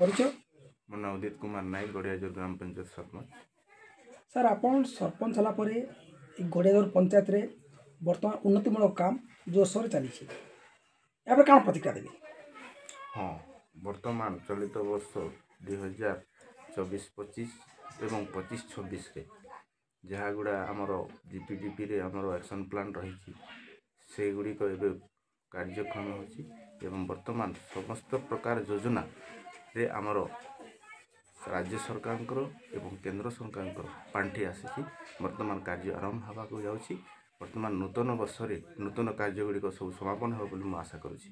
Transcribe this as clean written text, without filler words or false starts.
ପରିଚୟ? ମୋ ନାଁ ଉଦିତ କୁମାର ନାୟକ, ଗଡ଼ିଆଜୋର ଗ୍ରାମ ପଞ୍ଚାୟତ ସରପଞ୍ଚ। ସାର୍ ଆପଣ ସରପଞ୍ଚ ହେଲା ପରେ এই গড়িয়াদর পঞ্চায়েতরে বর্তমান উন্নতিমূলক কাম জোরসোরে চালিছে এবার কাণ প্রতিক্রিয়া দেবে? ହଁ, ବର୍ତ୍ତମାନ ଚଳିତ ବର୍ଷ 2024-25 ଏବଂ 25-26ରେ ଯାହାଗୁଡ଼ା ଆମର ଜିପିଡିପିରେ ଆମର ଆକ୍ସନ୍ ପ୍ଲାନ୍ ରହିଛି ସେଗୁଡ଼ିକ ଏବେ କାର୍ଯ୍ୟକ୍ଷମ ହେଉଛି ଏବଂ ବର୍ତ୍ତମାନ ସମସ୍ତ ପ୍ରକାର ଯୋଜନାରେ ଆମର ରାଜ୍ୟ ସରକାରଙ୍କର ଏବଂ କେନ୍ଦ୍ର ସରକାରଙ୍କର ପାଣ୍ଠି ଆସିଛି। ବର୍ତ୍ତମାନ କାର୍ଯ୍ୟ ଆରମ୍ଭ ହେବାକୁ ଯାଉଛି। ବର୍ତ୍ତମାନ ନୂତନ ବର୍ଷରେ ନୂତନ କାର୍ଯ୍ୟଗୁଡ଼ିକ ସବୁ ସମାପନ ହେବ ବୋଲି ମୁଁ ଆଶା କରୁଛି।